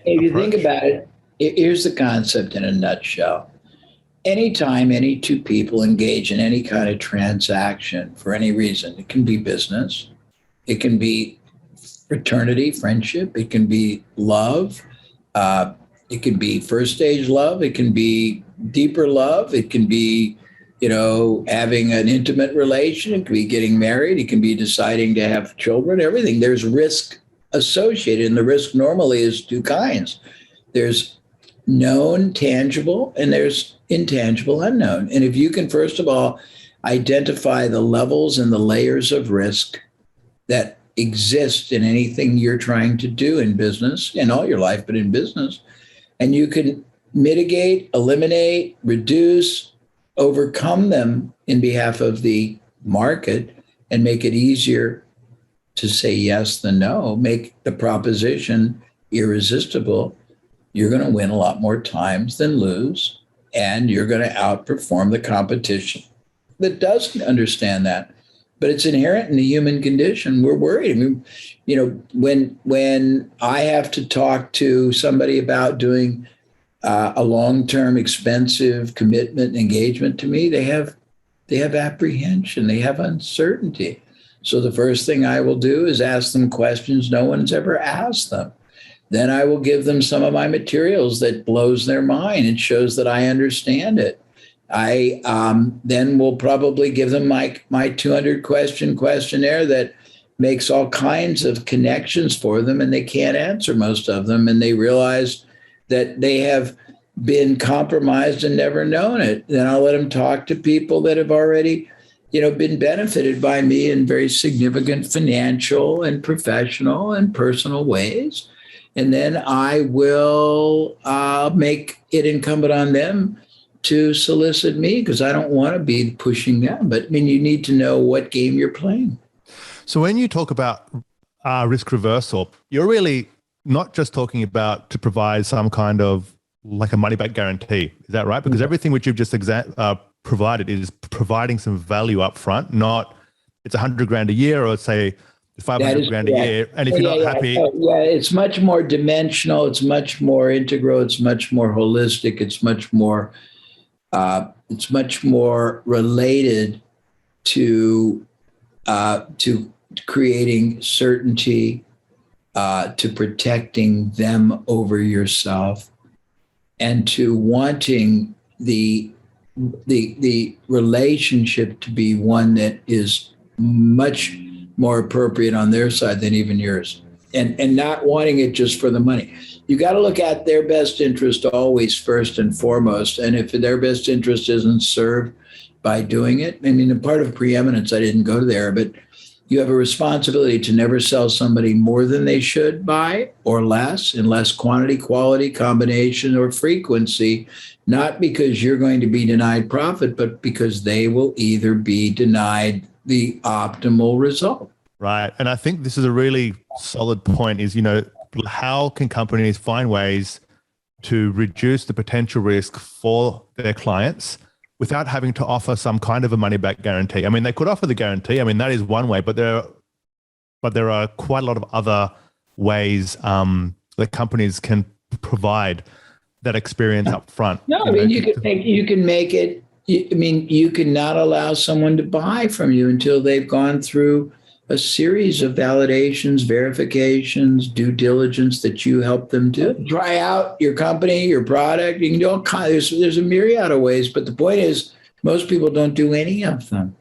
if you think approach. about it, here's the concept in a nutshell. Anytime any two people engage in any kind of transaction for any reason, it can be business, it can be fraternity, friendship, it can be love, uh, it can be first stage love, it can be deeper love, it can be, having an intimate relation, it can be getting married, it can be deciding to have children, everything. There's risk associated, and the risk normally is two kinds. There's known, tangible, and there's intangible, unknown. And if you can, first of all, identify the levels and the layers of risk that exist in anything you're trying to do in business, in all your life, but in business, and you can mitigate, eliminate, reduce, overcome them in behalf of the market and make it easier to say yes than no, make the proposition irresistible, you're going to win a lot more times than lose, and you're going to outperform the competition that doesn't understand that. But it's inherent in the human condition. We're worried. I mean, when I have to talk to somebody about doing a long-term, expensive commitment, engagement to me, they have apprehension, they have uncertainty. So the first thing I will do is ask them questions no one's ever asked them. Then I will give them some of my materials that blows their mind and shows that I understand it. I then will probably give them my 200 question questionnaire that makes all kinds of connections for them, and they can't answer most of them, and they realize that they have been compromised and never known it. Then I'll let them talk to people that have already, been benefited by me in very significant financial and professional and personal ways. And then I will make it incumbent on them to solicit me, because I don't want to be pushing them. But I mean, you need to know what game you're playing. So when you talk about risk reversal, you're really not just talking about to provide some kind of like a money back guarantee. Is that right? Because everything which you've just provided is providing some value up front, not it's $100,000 a year, or say $500,000 a year. And if you're not happy. It's much more dimensional. It's much more integral. It's much more holistic. It's much more related to creating certainty, to protecting them over yourself, and to wanting the relationship to be one that is much more appropriate on their side than even yours, and not wanting it just for the money. You got to look at their best interest always first and foremost. And if their best interest isn't served by doing it, I mean, the part of preeminence, I didn't go there, but you have a responsibility to never sell somebody more than they should buy, or less, in less quantity, quality, combination, or frequency, not because you're going to be denied profit, but because they will either be denied the optimal result. Right. And I think this is a really solid point is, how can companies find ways to reduce the potential risk for their clients without having to offer some kind of a money back guarantee? I mean, they could offer the guarantee. I mean, that is one way, but there are quite a lot of other ways that companies can provide that experience up front. No, I mean, you can make it. I mean, you can not allow someone to buy from you until they've gone through a series of validations, verifications, due diligence that you help them do. Try out your company, your product. You can do all kinds. There's a myriad of ways, but the point is, most people don't do any of them.